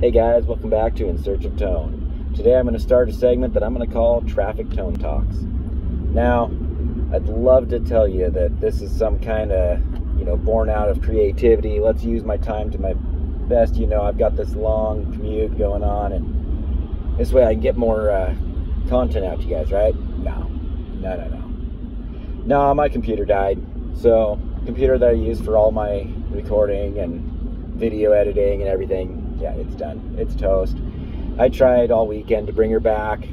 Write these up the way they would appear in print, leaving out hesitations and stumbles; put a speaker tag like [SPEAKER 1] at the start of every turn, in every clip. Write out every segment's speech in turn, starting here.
[SPEAKER 1] Hey guys, welcome back to In Search of Tone. Today I'm going to start a segment that I'm going to call Traffic Tone Talks. Now, I'd love to tell you that this is some kind of, born out of creativity. Let's use my time to my best. I've got this long commute going on, and this way I can get more content out to you guys, right? No. No, my computer died. So, the computer that I use for all my recording and video editing and everything, yeah, it's done. It's toast. I tried all weekend to bring her back.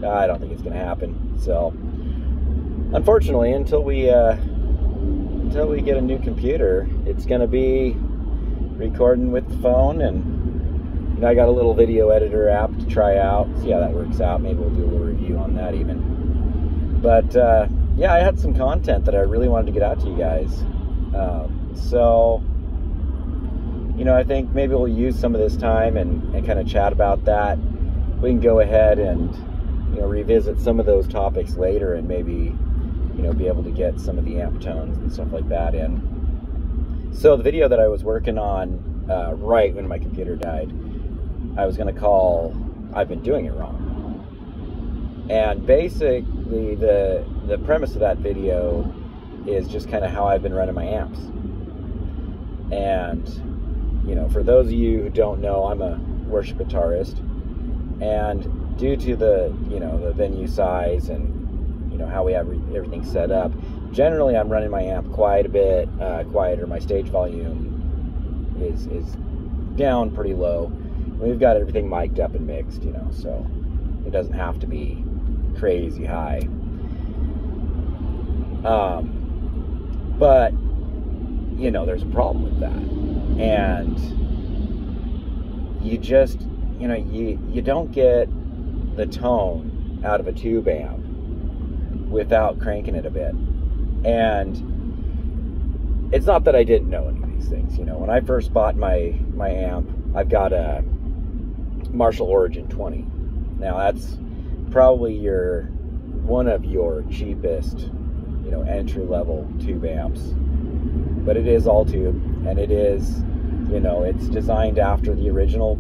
[SPEAKER 1] I don't think it's going to happen. So, unfortunately, until we get a new computer, it's going to be recording with the phone, and I got a little video editor app to try out, see how that works out. Maybe we'll do a little review on that even. But yeah, I had some content that I really wanted to get out to you guys. So, I think maybe we'll use some of this time and kind of chat about that. We can go ahead and, revisit some of those topics later, and maybe, be able to get some of the amp tones and stuff like that in. So the video that I was working on right when my computer died, I was going to call I've Been Doing It Wrong. And basically the premise of that video is just kind of how I've been running my amps. And for those of you who don't know, I'm a worship guitarist, and due to the venue size and how we have everything set up, generally I'm running my amp quite a bit quieter. My stage volume is down pretty low. We've got everything mic'd up and mixed, so it doesn't have to be crazy high. But there's a problem with that, and you just you don't get the tone out of a tube amp without cranking it a bit. And it's not that I didn't know any of these things. When I first bought my amp, I've got a Marshall Origin 20. Now that's probably one of your cheapest entry-level tube amps, but it is all tube, and it is it's designed after the original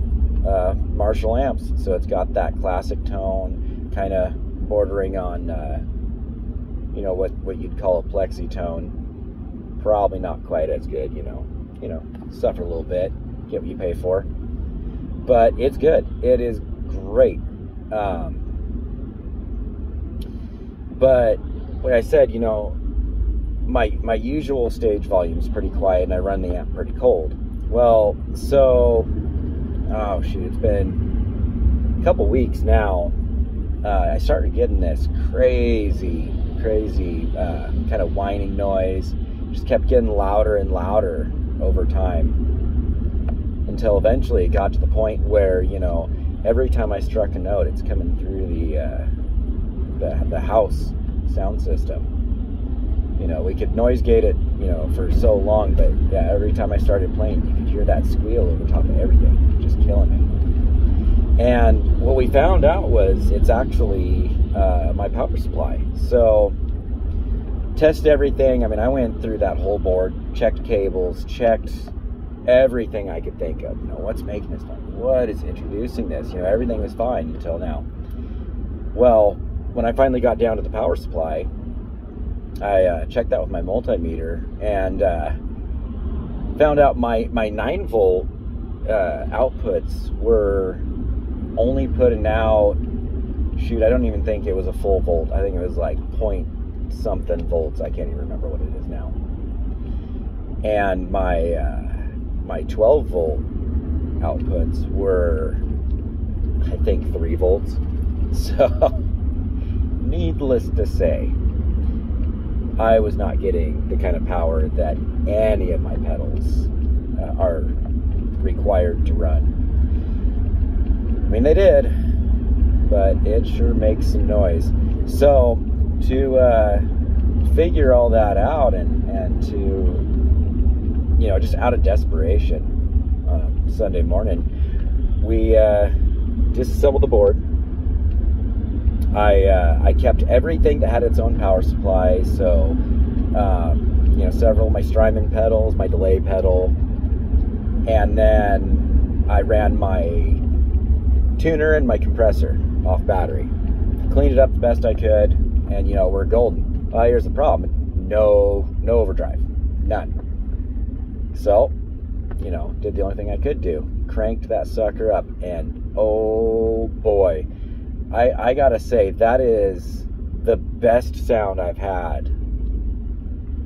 [SPEAKER 1] Marshall amps, so it's got that classic tone, kind of bordering on what you'd call a plexi tone. Probably not quite as good, suffer a little bit, get what you pay for, but it's good. It is great. But like I said, my usual stage volume is pretty quiet, and I run the amp pretty cold. Well, so it's been a couple weeks now. I started getting this crazy kind of whining noise. Just kept getting louder and louder over time, until eventually it got to the point where every time I struck a note, it's coming through the house sound system. We could noise gate it for so long, but yeah, every time I started playing, you could hear that squeal over top of everything, just killing me. And what we found out was it's actually my power supply. So test everything. I went through that whole board, checked cables, checked everything I could think of. What's making this noise? What is introducing this? Everything was fine until now. Well, when I finally got down to the power supply, I checked that with my multimeter, and found out my 9-volt outputs were only putting out, I don't even think it was a full volt. I think it was like point something volts. I can't even remember what it is now. And my 12-volt outputs were, I think, 3 volts. So, needless to say, I was not getting the kind of power that any of my pedals are required to run. They did, but it sure makes some noise. So to figure all that out, and to just out of desperation, Sunday morning, we disassembled the board. I kept everything that had its own power supply, so several of my Strymon pedals, my delay pedal, and then I ran my tuner and my compressor off battery, cleaned it up the best I could, and you know, we're golden. Well, here's the problem: no overdrive, none. So, you know, did the only thing I could do, cranked that sucker up, and oh boy, I gotta say, that is the best sound I've had,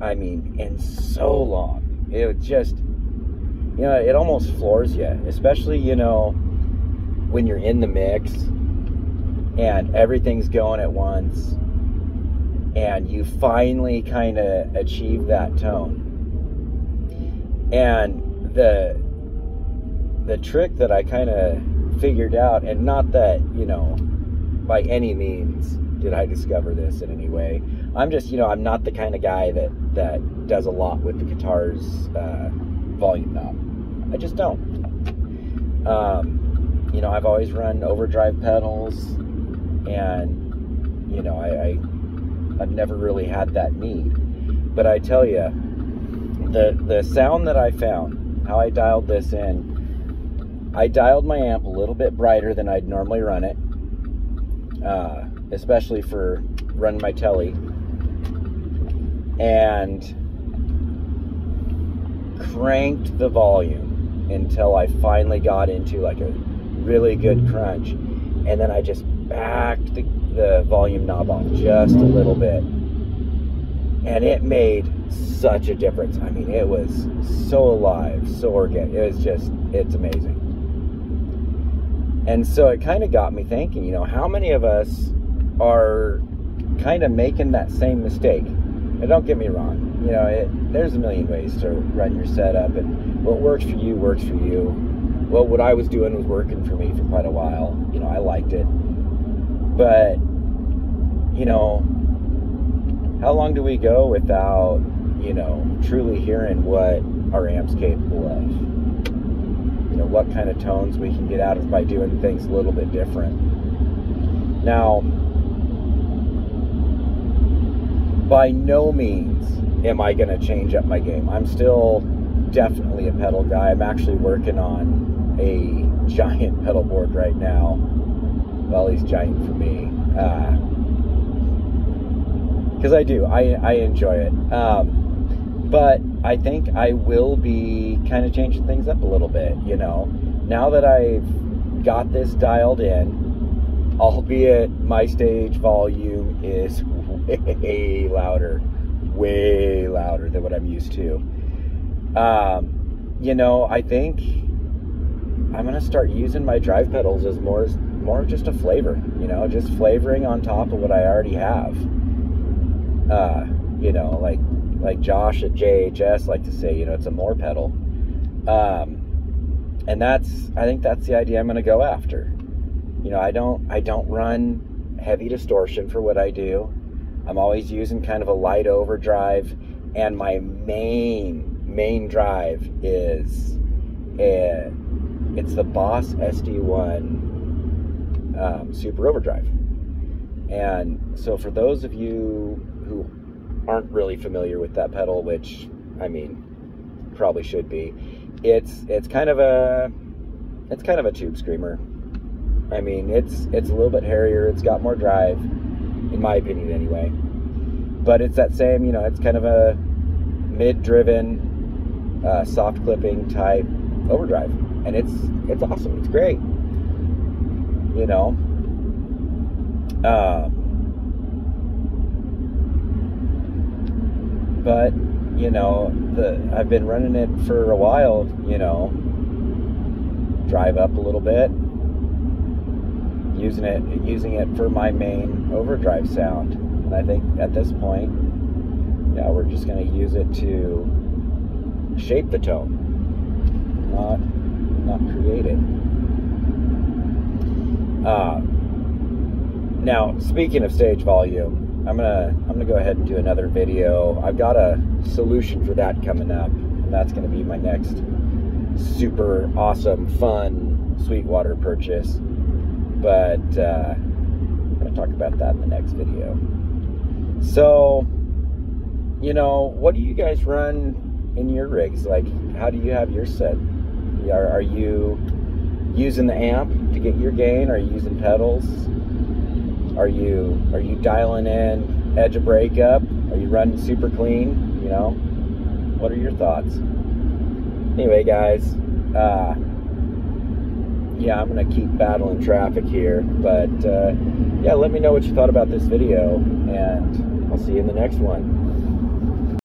[SPEAKER 1] I mean, in so long. It was just, you know, it almost floors you, especially, you know, when you're in the mix and everything's going at once and you finally kind of achieve that tone. And the trick that I kind of figured out, and not that, you know, by any means did I discover this in any way. I'm just, you know, I'm not the kind of guy that does a lot with the guitar's volume knob. I just don't. You know, I've always run overdrive pedals, and, you know, I've never really had that need. But I tell you, the sound that I found, how I dialed this in, I dialed my amp a little bit brighter than I'd normally run it, especially for running my telly, and cranked the volume until I finally got into like a really good crunch, and then I just backed the volume knob off just a little bit, and it made such a difference. I mean, it was so alive, so organic. It was just, it's amazing. And so it kind of got me thinking, you know, how many of us are kind of making that same mistake? And don't get me wrong, you know, there's a million ways to run your setup, and what works for you works for you. Well, what I was doing was working for me for quite a while. You know, I liked it. But, you know, how long do we go without, you know, truly hearing what our amp's capable of? You know, what kind of tones we can get out of by doing things a little bit different. Now, by no means am I going to change up my game. I'm still definitely a pedal guy. I'm actually working on a giant pedal board right now. Well, at least giant for me. Because I enjoy it. But I think I will be kind of changing things up a little bit, you know. Now that I've got this dialed in, albeit my stage volume is way louder than what I'm used to. You know, I think I'm going to start using my drive pedals as more of just a flavor, you know, just flavoring on top of what I already have. You know, like Josh at JHS like to say, you know, it's a more pedal. And I think that's the idea I'm going to go after. You know, I don't run heavy distortion for what I do. I'm always using kind of a light overdrive, and my main drive is it's the Boss SD1 Super Overdrive. And so for those of you who aren't really familiar with that pedal, which, I mean, probably should be, it's kind of a tube screamer. I mean, it's a little bit hairier, it's got more drive, in my opinion anyway. But it's that same, you know, it's kind of a mid-driven, soft clipping type overdrive. And it's awesome, it's great. You know? But, you know, I've been running it for a while, you know, drive up a little bit, using it for my main overdrive sound. And I think at this point, yeah, we're just going to use it to shape the tone, not create it. Now, speaking of stage volume, I'm gonna go ahead and do another video. I've got a solution for that coming up, and that's gonna be my next super awesome, fun Sweetwater purchase. But I'm gonna talk about that in the next video. So, you know, what do you guys run in your rigs? Like, how do you have your set? Are you using the amp to get your gain? Are you using pedals? Are you dialing in edge of breakup? Are you running super clean? You know, what are your thoughts? Anyway, guys, yeah, I'm gonna keep battling traffic here, but yeah, let me know what you thought about this video, and I'll see you in the next one.